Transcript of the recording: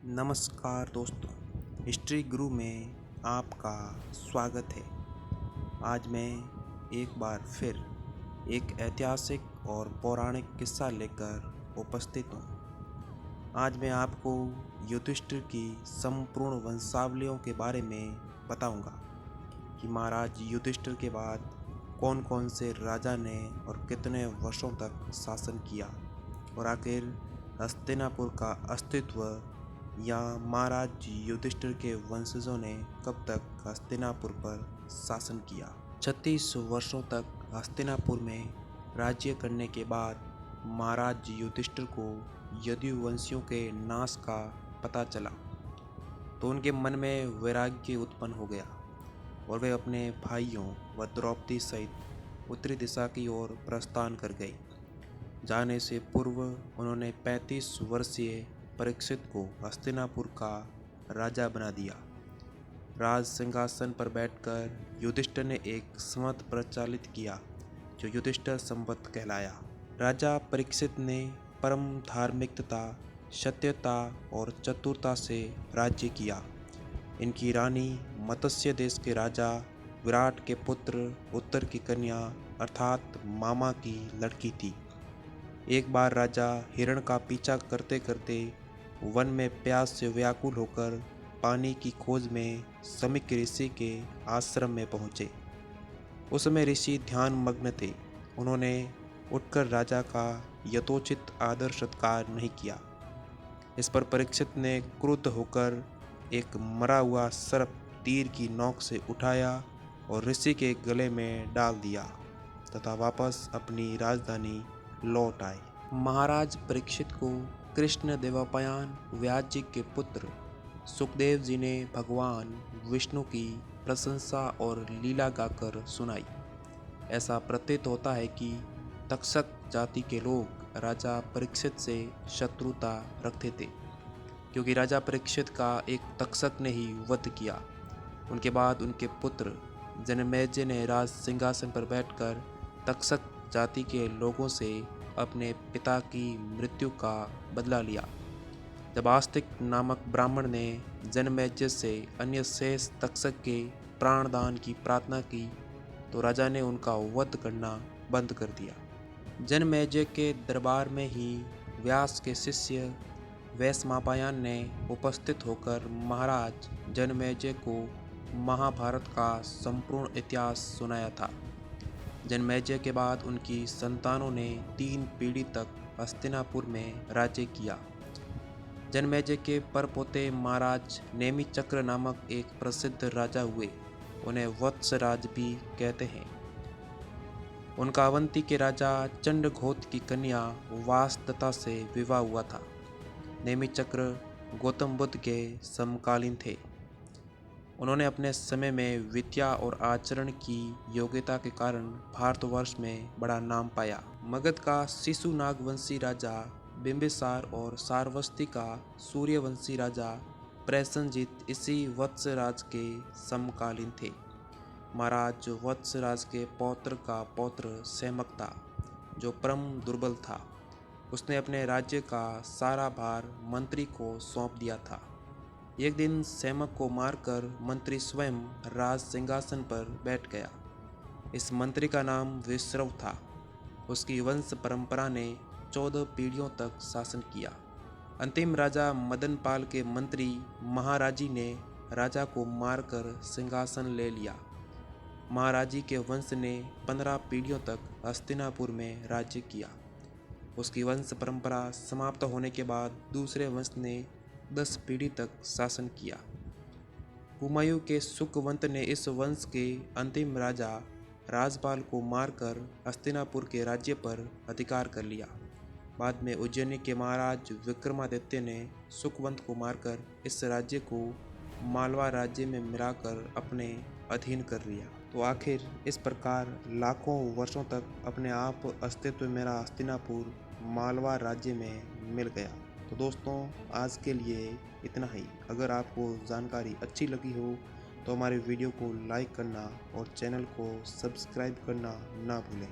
नमस्कार दोस्तों, हिस्ट्री गुरु में आपका स्वागत है। आज मैं एक बार फिर एक ऐतिहासिक और पौराणिक किस्सा लेकर उपस्थित हूँ। आज मैं आपको युधिष्ठिर की संपूर्ण वंशावलियों के बारे में बताऊंगा कि महाराज युधिष्ठिर के बाद कौन कौन से राजा ने और कितने वर्षों तक शासन किया और आखिर हस्तिनापुर का अस्तित्व या महाराज युधिष्ठिर के वंशजों ने कब तक हस्तिनापुर पर शासन किया। 36 वर्षों तक हस्तिनापुर में राज्य करने के बाद महाराज युधिष्ठिर को यदुवंशियों के नाश का पता चला तो उनके मन में वैराग्य उत्पन्न हो गया और वे अपने भाइयों व द्रौपदी सहित उत्तरी दिशा की ओर प्रस्थान कर गए। जाने से पूर्व उन्होंने 35 वर्षीय परीक्षित को हस्तिनापुर का राजा बना दिया। राज सिंहासन पर बैठकर युधिष्ठिर ने एक संवत प्रचलित किया जो युधिष्ठिर संवत कहलाया। राजा परीक्षित ने परम धार्मिकता, सत्यता और चतुरता से राज्य किया। इनकी रानी मत्स्य देश के राजा विराट के पुत्र उत्तर की कन्या अर्थात मामा की लड़की थी। एक बार राजा हिरण का पीछा करते करते वन में प्यास से व्याकुल होकर पानी की खोज में समीक ऋषि के आश्रम में पहुँचे। उस समय ऋषि ध्यान मग्न थे। उन्होंने उठकर राजा का यथोचित आदर सत्कार नहीं किया। इस पर परीक्षित ने क्रुद्ध होकर एक मरा हुआ सर्प तीर की नोक से उठाया और ऋषि के गले में डाल दिया तथा वापस अपनी राजधानी लौट आए। महाराज परीक्षित को कृष्ण देवपायन व्यास जी के पुत्र सुखदेव जी ने भगवान विष्णु की प्रशंसा और लीला गाकर सुनाई। ऐसा प्रतीत होता है कि तक्षक जाति के लोग राजा परीक्षित से शत्रुता रखते थे, क्योंकि राजा परीक्षित का एक तक्षक ने ही वध किया। उनके बाद उनके पुत्र जनमेजय ने राज सिंहासन पर बैठकर तक्षक जाति के लोगों से अपने पिता की मृत्यु का बदला लिया। जब आस्तिक नामक ब्राह्मण ने जनमेजय से अन्य शेष तक्षक के प्राणदान की प्रार्थना की तो राजा ने उनका वध करना बंद कर दिया। जनमेजय के दरबार में ही व्यास के शिष्य वैशंपायन ने उपस्थित होकर महाराज जनमेजय को महाभारत का संपूर्ण इतिहास सुनाया था। जनमेजय के बाद उनकी संतानों ने 3 पीढ़ी तक हस्तिनापुर में राज्य किया। जनमेजय के परपोते महाराज नेमिचक्र नामक एक प्रसिद्ध राजा हुए। उन्हें वत्सराज भी कहते हैं। उनका अवंती के राजा चंडघोत की कन्या वासदत्ता से विवाह हुआ था। नेमिचक्र गौतम बुद्ध के समकालीन थे। उन्होंने अपने समय में विद्या और आचरण की योग्यता के कारण भारतवर्ष में बड़ा नाम पाया। मगध का शिशु नागवंशी राजा बिंबिसार और सारवस्ती का सूर्यवंशी राजा प्रसेनजित इसी वत्सराज के समकालीन थे। महाराज वत्सराज के पौत्र का पौत्र सेमक था, जो परम दुर्बल था। उसने अपने राज्य का सारा भार मंत्री को सौंप दिया था। एक दिन सेमक को मारकर मंत्री स्वयं राज सिंहासन पर बैठ गया। इस मंत्री का नाम विश्रव था। उसकी वंश परंपरा ने 14 पीढ़ियों तक शासन किया। अंतिम राजा मदनपाल के मंत्री महाराजी ने राजा को मारकर सिंहासन ले लिया। महाराजी के वंश ने 15 पीढ़ियों तक हस्तिनापुर में राज्य किया। उसकी वंश परंपरा समाप्त होने के बाद दूसरे वंश ने 10 पीढ़ी तक शासन किया। हुमायूं के सुकवंत ने इस वंश के अंतिम राजा राजपाल को मारकर हस्तिनापुर के राज्य पर अधिकार कर लिया। बाद में उज्जैनी के महाराज विक्रमादित्य ने सुकवंत को मारकर इस राज्य को मालवा राज्य में मिलाकर अपने अधीन कर लिया। तो आखिर इस प्रकार लाखों वर्षों तक अपने आप अस्तित्व मेरा हस्तिनापुर मालवा राज्य में मिल गया। तो दोस्तों, आज के लिए इतना ही। अगर आपको जानकारी अच्छी लगी हो तो हमारे वीडियो को लाइक करना और चैनल को सब्सक्राइब करना ना भूलें।